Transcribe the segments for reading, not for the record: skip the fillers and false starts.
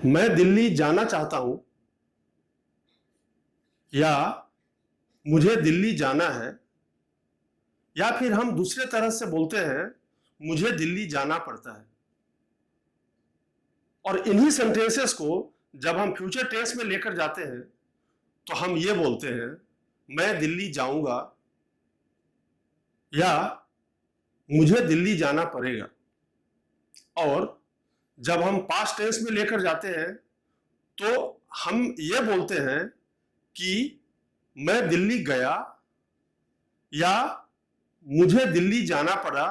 मैं दिल्ली जाना चाहता हूं या मुझे दिल्ली जाना है, या फिर हम दूसरे तरह से बोलते हैं मुझे दिल्ली जाना पड़ता है। और इन्हीं सेंटेंसेस को जब हम फ्यूचर टेंस में लेकर जाते हैं तो हम ये बोलते हैं मैं दिल्ली जाऊंगा या मुझे दिल्ली जाना पड़ेगा। और जब हम पास्ट टेंस में लेकर जाते हैं तो हम ये बोलते हैं कि मैं दिल्ली गया या मुझे दिल्ली जाना पड़ा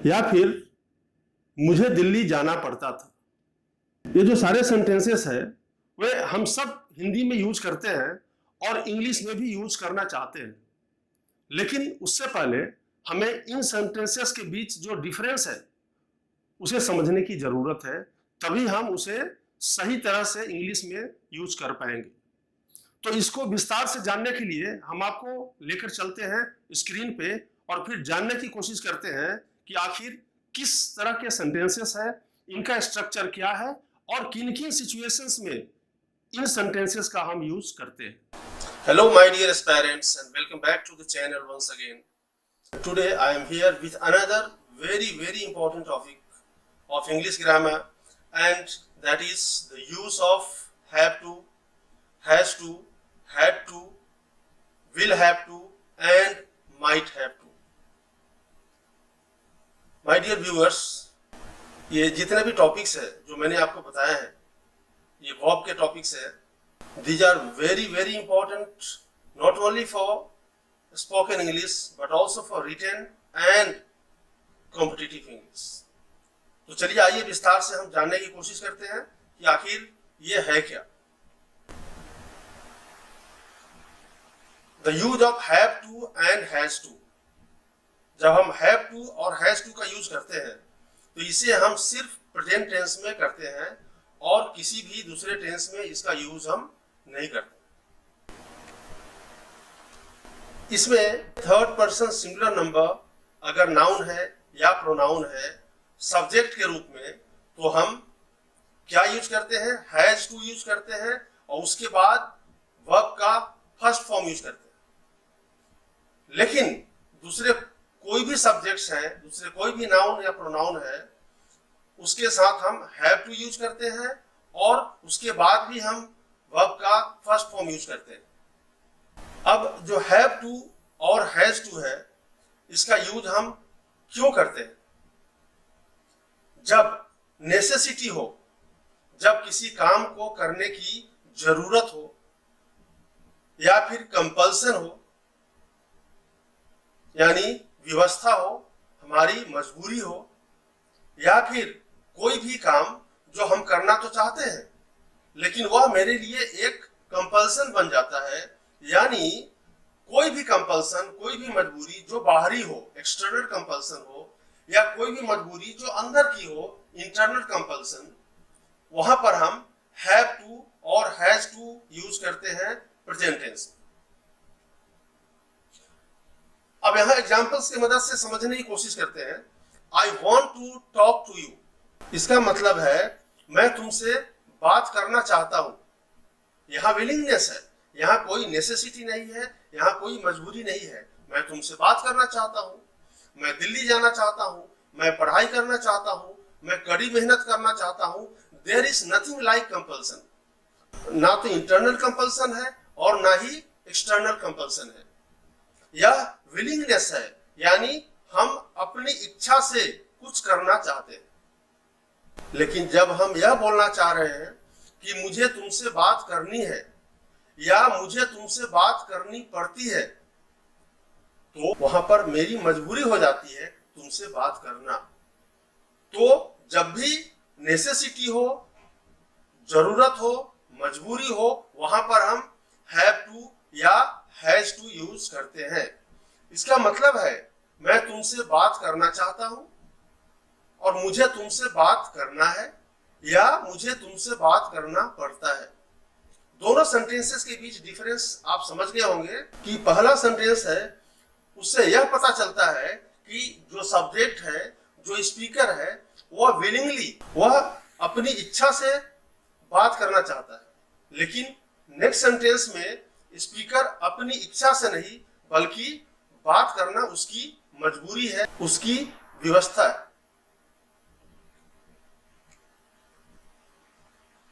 या फिर मुझे दिल्ली जाना पड़ता था। ये जो सारे सेंटेंसेस है वे हम सब हिंदी में यूज करते हैं और इंग्लिश में भी यूज करना चाहते हैं, लेकिन उससे पहले हमें इन सेंटेंसेस के बीच जो डिफरेंस है उसे समझने की जरूरत है, तभी हम उसे सही तरह से इंग्लिश में यूज कर पाएंगे। तो इसको विस्तार से जानने के लिए हम आपको लेकर चलते हैं स्क्रीन पे और फिर जानने की कोशिश करते हैं कि आखिर किस तरह के सेंटेंसेस है, इनका स्ट्रक्चर क्या है और किन किन सिचुएशंस में इन सेंटेंसेस का हम यूज करते हैं। Hello my dear aspirants and welcome back to the channel once again. Today I am here with another very important topic of English grammar, and that is the use of have to, has to, had to, will have to and might have to. My dear viewers, ये जितने भी topics है जो मैंने आपको बताया है ये वर्ब के टॉपिक्स है। These are very important not only for spoken English but also for written and competitive English. तो चलिए आइए विस्तार से हम जानने की कोशिश करते हैं कि आखिर ये है क्या। The use of have to and has to. जब हम have to और has to का यूज करते हैं तो इसे हम सिर्फ प्रेजेंट टेंस में करते हैं और किसी भी दूसरे टेंस में इसका यूज हम नहीं करते। इसमें थर्ड पर्सन सिंगुलर नंबर अगर नाउन है या प्रोनाउन है सब्जेक्ट के रूप में तो हम क्या यूज करते हैं, हैज टू यूज करते हैं और उसके बाद वर्ब का फर्स्ट फॉर्म यूज करते हैं। लेकिन दूसरे कोई भी सब्जेक्ट्स हैं, दूसरे कोई भी नाउन या प्रोनाउन है उसके साथ हम हैव टू यूज करते हैं और उसके बाद भी हम वर्ब का फर्स्ट फॉर्म यूज करते हैं। अब जो हैव टू और हैज टू है इसका यूज हम क्यों करते हैं? जब नेसेसिटी हो, जब किसी काम को करने की जरूरत हो या फिर कंपल्सन हो यानी व्यवस्था हो, हमारी मजबूरी हो, या फिर कोई भी काम जो हम करना तो चाहते हैं लेकिन वह मेरे लिए एक कंपल्सन बन जाता है, यानी कोई भी कंपल्सन, कोई भी मजबूरी जो बाहरी हो, एक्सटर्नल कंपल्सन हो, या कोई भी मजबूरी जो अंदर की हो, इंटरनल कंपल्सन, वहां पर हम हैव टू और हैज टू यूज करते हैं प्रेजेंट टेंस। अब यहां एग्जांपल्स की मदद से समझने की कोशिश करते हैं। I want to talk to you, इसका मतलब है मैं तुमसे बात करना चाहता हूं। यहां विलिंगनेस है, यहां कोई नेसेसिटी नहीं है, यहां कोई मजबूरी नहीं है। मैं तुमसे बात करना चाहता हूं, मैं दिल्ली जाना चाहता हूं, मैं पढ़ाई करना चाहता हूं, मैं कड़ी मेहनत करना चाहता हूं। There is nothing like compulsion. ना तो इंटरनल कंपल्सन है और ना ही एक्सटर्नल कंपल्सन है। यह विलिंगनेस है, यानी हम अपनी इच्छा से कुछ करना चाहते हैं। लेकिन जब हम यह बोलना चाह रहे हैं कि मुझे तुमसे बात करनी है या मुझे तुमसे बात करनी पड़ती है तो वहां पर मेरी मजबूरी हो जाती है तुमसे बात करना। तो जब भी नेसेसिटी हो, जरूरत हो, मजबूरी हो, वहां पर हम हैव टू या हैज टू यूज करते हैं। इसका मतलब है मैं तुमसे बात करना चाहता हूं और मुझे तुमसे बात करना है या मुझे तुमसे बात करना पड़ता है। दोनों सेंटेंसेस के बीच डिफरेंस आप समझ गए होंगे कि पहला सेंटेंस है उससे यह पता चलता है कि जो सब्जेक्ट है, जो स्पीकर है, वह विलिंगली, वह अपनी इच्छा से बात करना चाहता है। लेकिन नेक्स्ट सेंटेंस में स्पीकर अपनी इच्छा से नहीं बल्कि बात करना उसकी मजबूरी है, उसकी व्यवस्था है।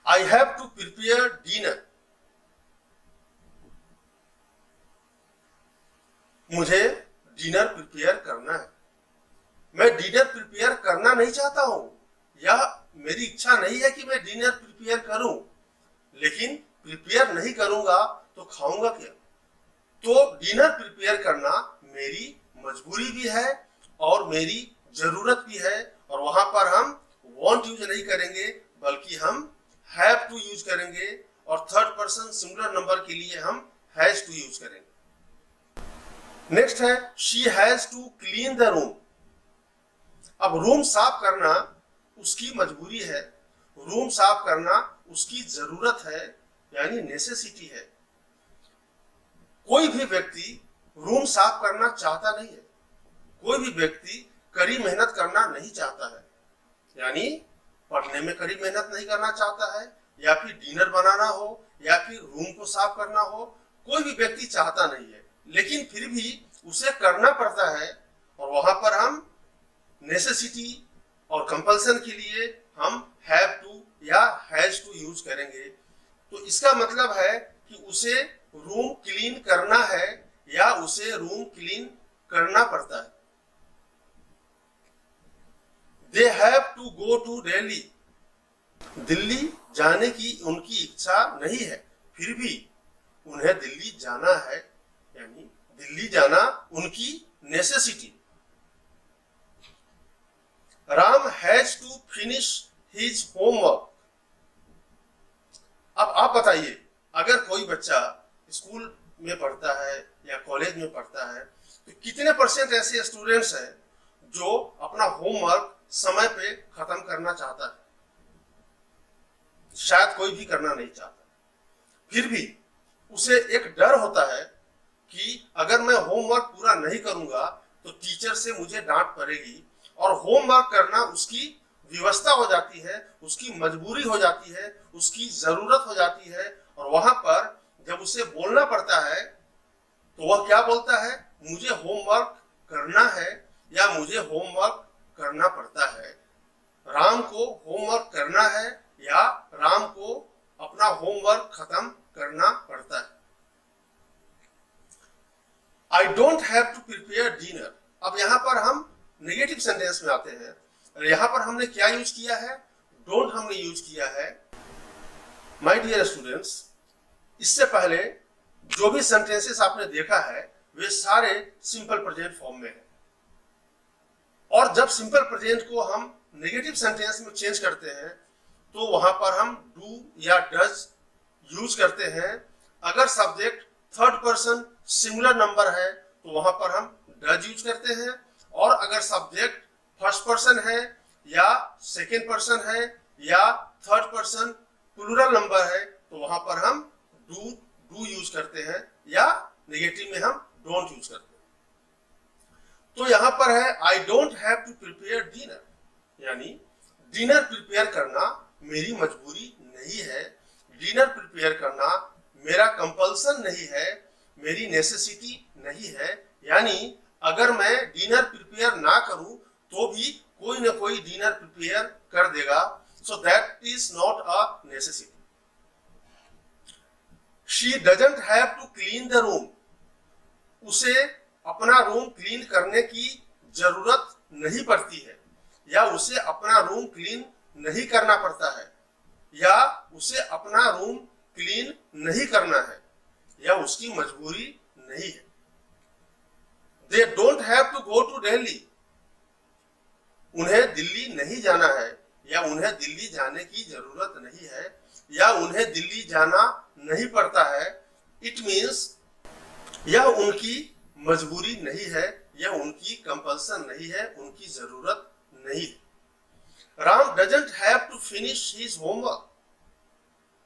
I have to prepare dinner, मुझे डिनर प्रिपेयर करना है। मैं डिनर प्रिपेयर करना नहीं चाहता हूं, यह मेरी इच्छा नहीं है कि मैं डिनर प्रिपेयर करूं, लेकिन प्रिपेयर नहीं करूंगा तो खाऊंगा क्या? तो डिनर प्रिपेयर करना मेरी मजबूरी भी है और मेरी जरूरत भी है, और वहां पर हम वांट यूज नहीं करेंगे बल्कि हम हैव टू यूज करेंगे, और थर्ड पर्सन सिंगुलर नंबर के लिए हम हैज टू यूज करेंगे। नेक्स्ट है she has to clean the room. अब रूम साफ करना उसकी मजबूरी है, रूम साफ करना उसकी जरूरत है, यानी नेसेसिटी है। कोई भी व्यक्ति रूम साफ करना चाहता नहीं है, कोई भी व्यक्ति कड़ी मेहनत करना नहीं चाहता है, यानी पढ़ने में कड़ी मेहनत नहीं करना चाहता है, या फिर डिनर बनाना हो या फिर रूम को साफ करना हो, कोई भी व्यक्ति चाहता नहीं है, लेकिन फिर भी उसे करना पड़ता है, और वहां पर हम नेसेसिटी और कंपल्सन के लिए हम हैव टू या हैज टू यूज करेंगे। तो इसका मतलब है कि उसे रूम क्लीन करना है या उसे रूम क्लीन करना पड़ता है। They have to go to Delhi, Delhi जाने की उनकी इच्छा नहीं है, फिर भी उन्हें दिल्ली जाना है, यानी दिल्ली जाना उनकी necessity. Ram has to finish his homework. अब आप बताइए, अगर कोई बच्चा स्कूल में पढ़ता है या कॉलेज में पढ़ता है तो कितने परसेंट ऐसे स्टूडेंट्स हैं जो अपना होमवर्क समय पे खत्म करना चाहता है? शायद कोई भी करना नहीं चाहता, फिर भी उसे एक डर होता है कि अगर मैं होमवर्क पूरा नहीं करूंगा तो टीचर से मुझे डांट पड़ेगी, और होमवर्क करना उसकी व्यवस्था हो जाती है, उसकी मजबूरी हो जाती है, उसकी जरूरत हो जाती है, और वहां पर जब उसे बोलना पड़ता है तो वह क्या बोलता है? मुझे होमवर्क करना है या मुझे होमवर्क करना पड़ता है। राम को होमवर्क करना है या राम को अपना होमवर्क खत्म करना पड़ता है। I don't have to prepare dinner. अब यहां पर हम नेगेटिव सेंटेंस में आते हैं, और यहां पर हमने क्या यूज किया है? डोंट हमने यूज किया है। माय डियर स्टूडेंट्स, इससे पहले जो भी सेंटेंसेस आपने देखा है वे सारे सिंपल प्रेजेंट फॉर्म में है, और जब सिंपल प्रेजेंट को हम नेगेटिव सेंटेंस में चेंज करते हैं तो वहां पर हम डू या डज यूज करते हैं। अगर subject third person singular number है तो वहां पर हम डज यूज करते हैं, और अगर सब्जेक्ट फर्स्ट पर्सन है या सेकेंड पर्सन है या थर्ड पर्सन प्लूरल नंबर है तो वहां पर हम डू यूज करते हैं, या नेगेटिव में हम डोंट यूज करते हैं। तो यहां पर है I don't have to prepare dinner, यानी डिनर प्रिपेयर करना मेरी मजबूरी नहीं है, डिनर प्रिपेयर करना मेरा कंपल्सन नहीं है, मेरी नेसेसिटी नहीं है, यानी अगर मैं डिनर प्रिपेयर ना करूं तो भी कोई ना कोई डिनर प्रिपेयर कर देगा, so that is not a necessity. She doesn't have to clean the room, उसे अपना रूम क्लीन करने की जरूरत नहीं पड़ती है, या उसे अपना रूम क्लीन नहीं करना पड़ता है, या उसे अपना रूम क्लीन नहीं करना है, या उसकी मजबूरी नहीं है। They don't have to go to Delhi, उन्हें दिल्ली नहीं जाना है, या उन्हें दिल्ली जाने की जरूरत नहीं है, या उन्हें दिल्ली जाना नहीं पड़ता है। इट मीन्स यह उनकी मजबूरी नहीं है, यह उनकी कंपल्सन नहीं है, उनकी जरूरत नहीं है। Ram doesn't have to finish his homework,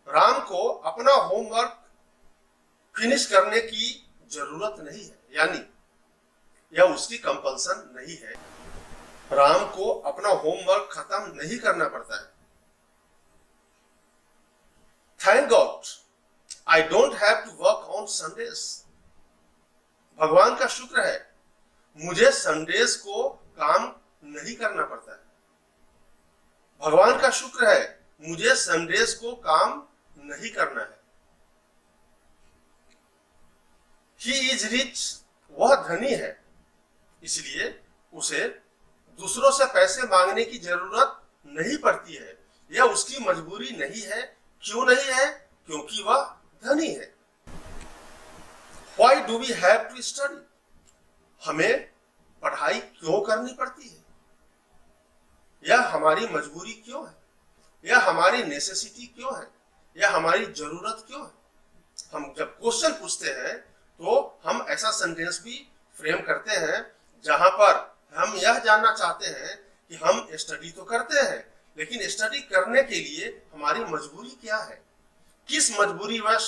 Ram को अपना होमवर्क फिनिश करने की जरूरत नहीं है, यानी यह उसकी कंपल्सन नहीं है। राम को अपना होमवर्क खत्म नहीं करना पड़ता है। Thank God I don't have to work on Sundays. भगवान का शुक्र है मुझे संडेज को काम नहीं करना पड़ता है। भगवान का शुक्र है मुझे संडेज को काम नहीं करना है। ही इज रिच, वह धनी है, इसलिए उसे दूसरों से पैसे मांगने की जरूरत नहीं पड़ती है। यह उसकी मजबूरी नहीं है। क्यों नहीं है? क्योंकि वह धनी है। Why do we have to study? हमें पढ़ाई क्यों करनी पड़ती है? यह हमारी मजबूरी क्यों है? यह हमारी नेसेसिटी क्यों है? यह हमारी जरूरत क्यों है? हम जब क्वेश्चन पूछते हैं तो हम ऐसा सेंटेंस भी फ्रेम करते हैं जहां पर हम यह जानना चाहते हैं कि हम स्टडी तो करते हैं, लेकिन स्टडी करने के लिए हमारी मजबूरी क्या है? किस मजबूरी वश,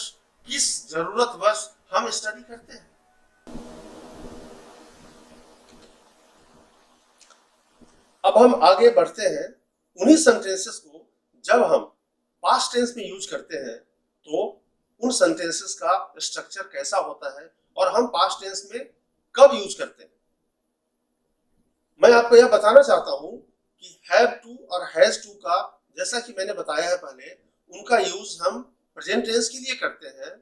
किस जरूरत वश हम स्टडी करते हैं? अब हम आगे बढ़ते हैं। उन्हीं सेंटेंसेस को जब हम पास्ट टेंस में यूज करते हैं तो उन सेंटेंसेस का स्ट्रक्चर कैसा होता है और हम पास्ट टेंस में कब यूज करते हैं। मैं आपको यह बताना चाहता हूं कि हैव टू और हैज टू का, जैसा कि मैंने बताया है पहले, उनका यूज हम प्रेजेंट टेंस के लिए करते हैं,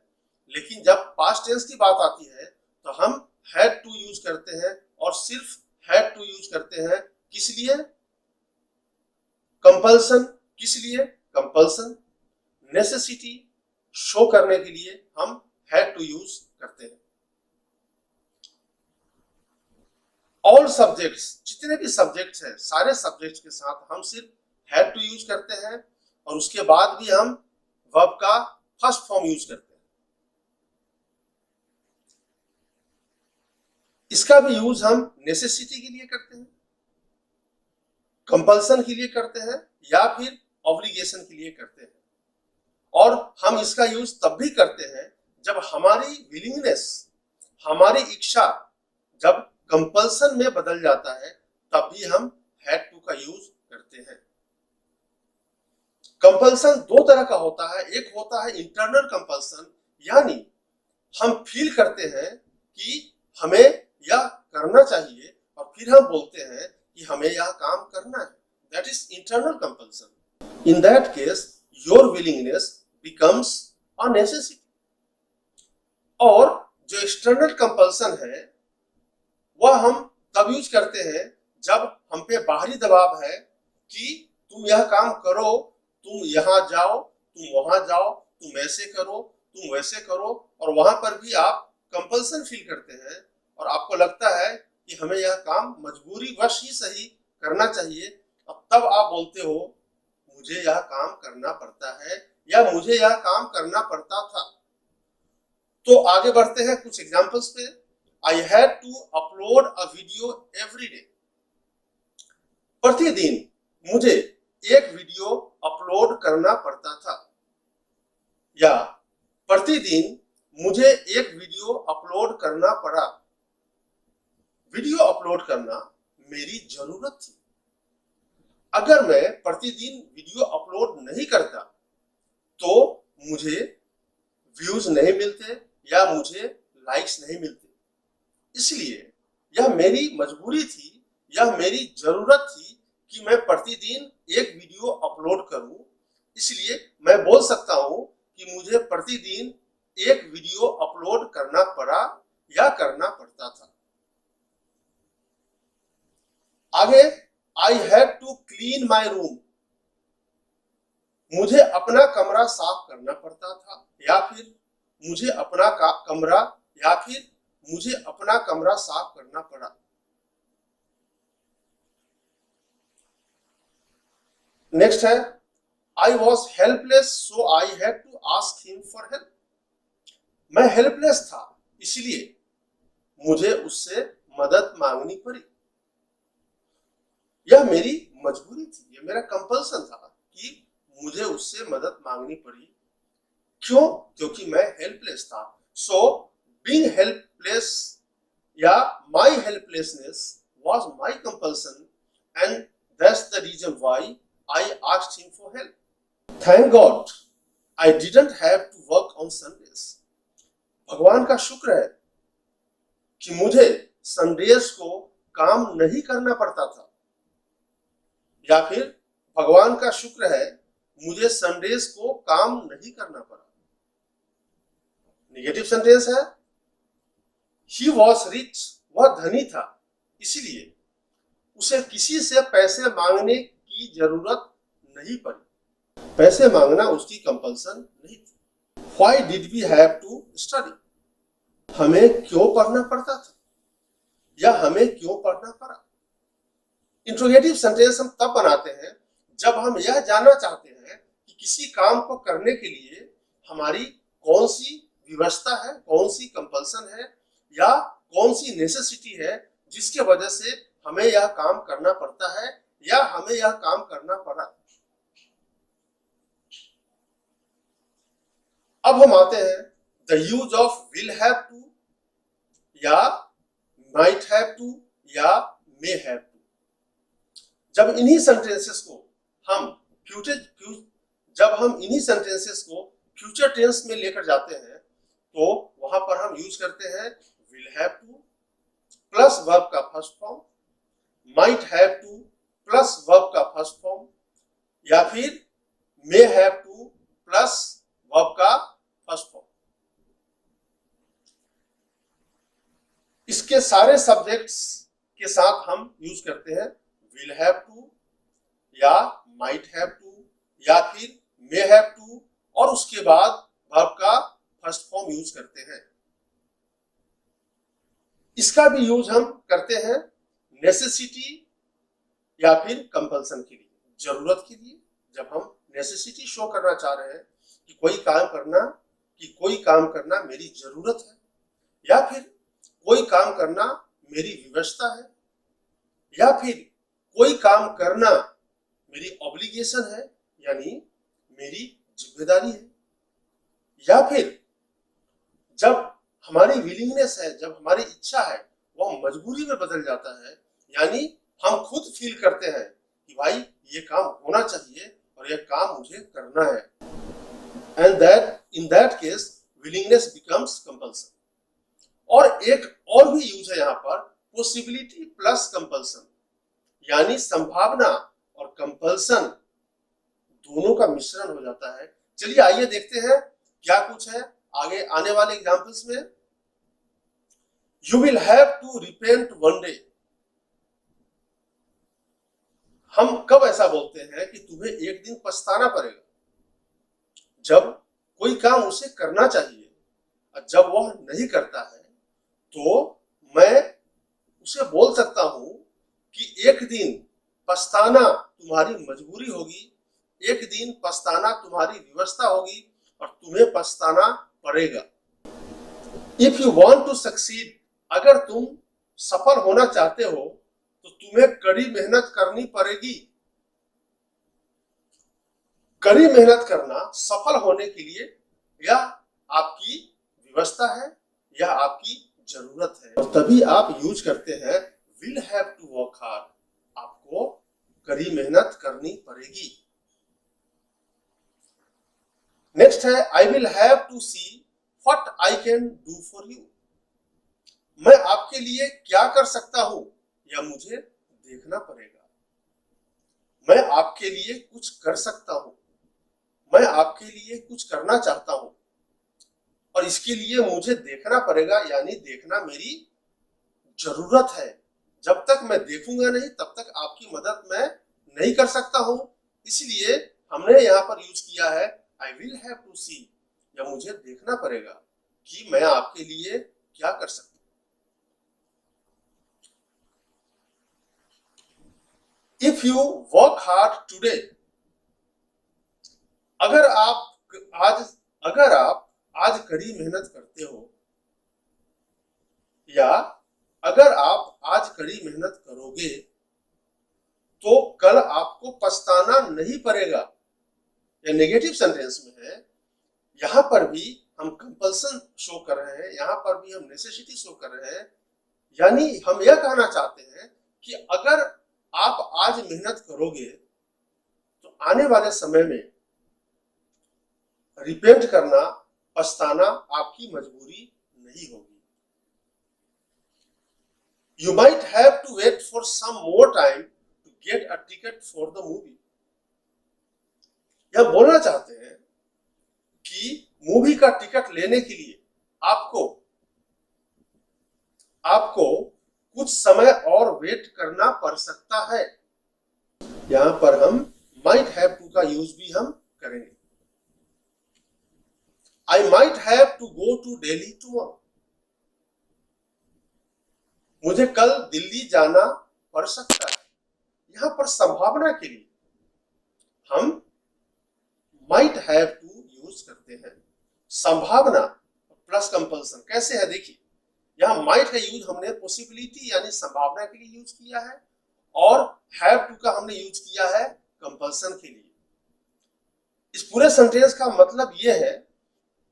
लेकिन जब पास्ट टेंस की बात आती है तो हम हैड टू यूज करते हैं और सिर्फ हैड टू यूज करते हैं। किस लिए? कंपल्सन। किस लिए? कंपल्सन, नेसेसिटी शो करने के लिए हम हैड टू यूज करते हैं। ऑल सब्जेक्ट्स, जितने भी सब्जेक्ट्स हैं, सारे सब्जेक्ट्स के साथ हम सिर्फ हैड टू यूज करते हैं और उसके बाद भी हम वर्ब का फर्स्ट फॉर्म यूज करते हैं। इसका भी यूज हम नेसेसिटी के लिए करते हैं, कंपल्सन के लिए करते हैं या फिर ऑब्लिगेशन के लिए करते हैं। और हम इसका यूज तब भी करते हैं जब हमारी विलिंगनेस, हमारी इच्छा जब कंपल्सन में बदल जाता है, तब भी हम हैड टू का यूज करते हैं। कंपल्सन दो तरह का होता है। एक होता है इंटरनल कंपल्सन, यानी हम फील करते हैं कि हमें यह करना चाहिए और फिर हम बोलते हैं कि हमें यह काम करना है। That is internal compulsion. In that case your willingness becomes a necessity. और जो एक्सटर्नल कंपल्सन है वह हम तब यूज करते हैं जब हम पे बाहरी दबाव है कि तुम यह काम करो, तुम यहां जाओ, तुम वहां जाओ, तुम ऐसे करो, तुम वैसे करो, और वहां पर भी आप कंपल्सन फील करते हैं और आपको लगता है कि हमें यह काम मजबूरी वश ही सही करना चाहिए, और तब आप बोलते हो मुझे यह काम करना पड़ता है या मुझे यह काम करना पड़ता था। तो आगे बढ़ते हैं कुछ एग्जांपल्स पे। I had to upload a video every day. प्रतिदिन मुझे एक वीडियो अपलोड करना पड़ता था, या प्रतिदिन मुझे एक वीडियो अपलोड करना पड़ा। वीडियो अपलोड करना मेरी जरूरत थी। अगर मैं प्रतिदिन वीडियो अपलोड नहीं करता तो मुझे व्यूज नहीं मिलते या मुझे लाइक्स नहीं मिलते। इसलिए यह मेरी मजबूरी थी, यह मेरी जरूरत थी कि मैं प्रतिदिन एक वीडियो अपलोड करूं। इसलिए मैं बोल सकता हूं कि मुझे प्रतिदिन एक वीडियो अपलोड करना पड़ा या करना पड़ता था। आगे, I had to clean my room. मुझे अपना कमरा साफ करना पड़ता था या फिर मुझे अपना कमरा साफ करना पड़ा। नेक्स्ट है, I was helpless so I had to ask him for help. मैं हेल्पलेस था, इसलिए मुझे उससे मदद मांगनी पड़ी। यह मेरी मजबूरी थी, यह मेरा कंपल्सन था कि मुझे उससे मदद मांगनी पड़ी। क्यों? क्योंकि मैं हेल्पलेस था। सो बीइंग हेल्पलेस या my helplessness was my compulsion and that's the reason why I asked him for help. Thank God I didn't have to work on Sundays. भगवान का शुक्र है कि मुझे संडेज को काम नहीं करना पड़ता था, या फिर भगवान का शुक्र है मुझे संडेज को काम नहीं करना पड़ा। नेगेटिव सेंटेंस है, ही वॉज रिच, वह धनी था, इसलिए उसे किसी से पैसे मांगने की जरूरत नहीं पड़ी। पैसे मांगना उसकी कंपल्सन नहीं थी। Why did we have to study? हमें क्यों पढ़ना पड़ता था या हमें क्यों पढ़ना पड़ा। इंट्रोगेटिव सेंटेंस हम तब बनाते हैं जब हम यह जानना चाहते हैं कि किसी काम को करने के लिए हमारी कौन सी व्यवस्था है, कौन सी कंपल्सन है या कौन सी नेसेसिटी है जिसके वजह से हमें यह काम करना पड़ता है या हमें यह काम करना पड़ा। अब हम आते हैं the use of will have to या माइट हैव टू या मे हैव टू। जब इन्हीं सेंटेंसेस को हम फ्यूचर टेंस में लेकर जाते हैं तो वहां पर हम यूज करते हैं will have to plus verb का first form, might have to plus verb का फर्स्ट फॉर्म, या फिर may have to plus verb का फर्स्ट फॉर्म। इसके सारे सब्जेक्ट्स के साथ हम यूज करते हैं विल हैव टू या माइट हैव टू या फिर मे हैव टू, और उसके बाद वर्ब का फर्स्ट फॉर्म यूज करते हैं। इसका भी यूज हम करते हैं नेसेसिटी या फिर कंपल्सन के लिए, जरूरत के लिए। जब हम नेसेसिटी शो करना चाह रहे हैं कि कोई काम करना मेरी जरूरत है, या फिर कोई काम करना मेरी व्यवस्था है, या फिर कोई काम करना मेरी ऑब्लिगेशन है यानी मेरी जिम्मेदारी है, या फिर जब हमारी विलिंगनेस है, जब हमारी इच्छा है वह मजबूरी में बदल जाता है, यानी हम खुद फील करते हैं कि भाई ये काम होना चाहिए और ये काम मुझे करना है, and that in that case willingness becomes compulsion. और एक और भी यूज है यहाँ पर पॉसिबिलिटी प्लस कंपल्सन, यानी संभावना और कंपल्सन दोनों का मिश्रण हो जाता है। चलिए आइए देखते हैं क्या कुछ है आगे आने वाले एग्जांपल्स में। You will have to repent one day. हम कब ऐसा बोलते हैं कि तुम्हें एक दिन पछताना पड़ेगा? जब कोई काम उसे करना चाहिए और जब वह नहीं करता है तो मैं उसे बोल सकता हूं कि एक दिन पछताना तुम्हारी मजबूरी होगी, एक दिन पछताना तुम्हारी व्यवस्था होगी और तुम्हें पछताना पड़ेगा। If you want to succeed, अगर तुम सफल होना चाहते हो तो तुम्हें कड़ी मेहनत करनी पड़ेगी। कड़ी मेहनत करना सफल होने के लिए यह आपकी व्यवस्था है, यह आपकी जरूरत है, और तभी आप यूज करते हैं will have to work hard. आपको कड़ी मेहनत करनी पड़ेगी। नेक्स्ट है I will have to see what I can do for you. मैं आपके लिए क्या कर सकता हूं या मुझे देखना पड़ेगा। मैं आपके लिए कुछ कर सकता हूं, मैं आपके लिए कुछ करना चाहता हूं और इसके लिए मुझे देखना पड़ेगा, यानी देखना मेरी जरूरत है। जब तक मैं देखूंगा नहीं तब तक आपकी मदद मैं नहीं कर सकता हूं, इसलिए हमने यहाँ पर यूज किया है आई विल हैव टू सी, या मुझे देखना पड़ेगा कि मैं आपके लिए क्या कर सकता हूं। If you work hard today, अगर आप आज कड़ी मेहनत करते हो या अगर आप आज कड़ी मेहनत करोगे तो कल आपको पछताना नहीं पड़ेगा। या नेगेटिव सेंटेंस में है, यहां पर भी हम कंपल्सन शो कर रहे हैं, यहां पर भी हम नेसेसिटी शो कर रहे हैं, यानी हम यह कहना चाहते हैं कि अगर आप आज मेहनत करोगे तो आने वाले समय में रिपेंट करना, पछताना आपकी मजबूरी नहीं होगी। You might have to wait for some more time to get a ticket for the movie. यह बोलना चाहते हैं कि मूवी का टिकट लेने के लिए आपको कुछ समय और वेट करना पड़ सकता है। यहां पर हम might have to का यूज भी हम करेंगे। I might have to go to Delhi tomorrow. मुझे कल दिल्ली जाना पड़ सकता है। यहां पर संभावना के लिए हम might have to यूज करते हैं। संभावना प्लस कंपल्सन कैसे है देखिए, यहां might है यूज हमने पॉसिबिलिटी यानी संभावना के लिए यूज किया है, और have to का हमने यूज किया है कंपल्सन के लिए। इस पूरे सेंटेंस का मतलब यह है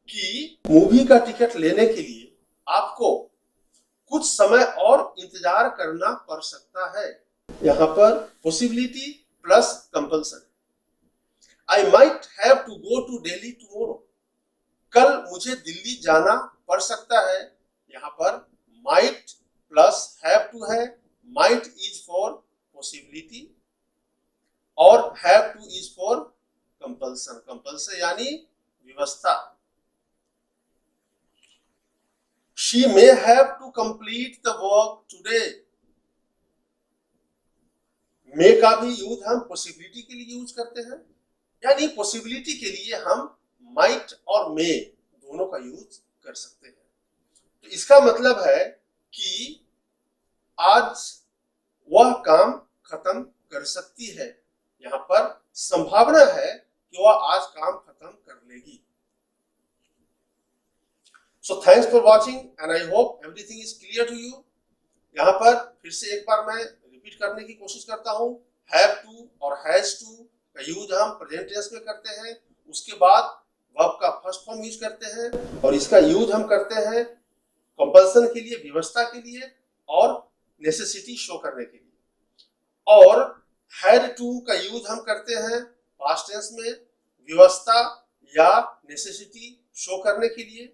कि मूवी का टिकट लेने के लिए आपको कुछ समय और इंतजार करना पड़ सकता है। यहां पर possibility plus compulsion. I might have to go to Delhi tomorrow. कल मुझे दिल्ली जाना पड़ सकता है। यहां पर might प्लस have to है। might is for possibility और have to is for compulsion। compulsion यानी व्यवस्था। She may have to complete the work today. may का भी यूज हम पॉसिबिलिटी के लिए यूज करते हैं, यानी पॉसिबिलिटी के लिए हम might और may दोनों का यूज कर सकते हैं। तो इसका मतलब है कि आज वह काम खत्म कर सकती है। यहां पर संभावना है कि वह आज काम खत्म कर लेगी। So thanks for watching and I hope everything is clear to you. यहाँ पर फिर से एक बार मैं रिपीट करने की कोशिश करता हूँ। have to और has to का यूज हम प्रेजेंट टेंस में करते हैं, उसके बाद वर्ब का फर्स्ट फॉर्म यूज करते हैं, और इसका यूज हम करते हैं कंपल्सन के लिए, व्यवस्था के लिए, और नेसेसिटी शो करने के लिए। और had to का यूज हम करते हैं पास्ट टेंस में व्यवस्था या नेसेसिटी शो करने के लिए,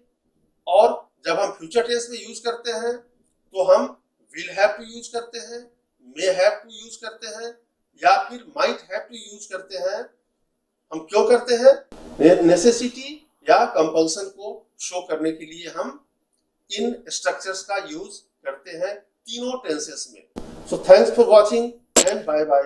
और जब हम फ्यूचर टेंस में यूज करते हैं तो हम विल हैव टू यूज करते हैं, मे हैव टू यूज करते हैं, या फिर माइट हैव टू यूज करते हैं। हम क्यों करते हैं? नेसेसिटी या कंपल्सन को शो करने के लिए हम इन स्ट्रक्चर्स का यूज करते हैं तीनों टेंसेस में। So thanks for watching and bye bye.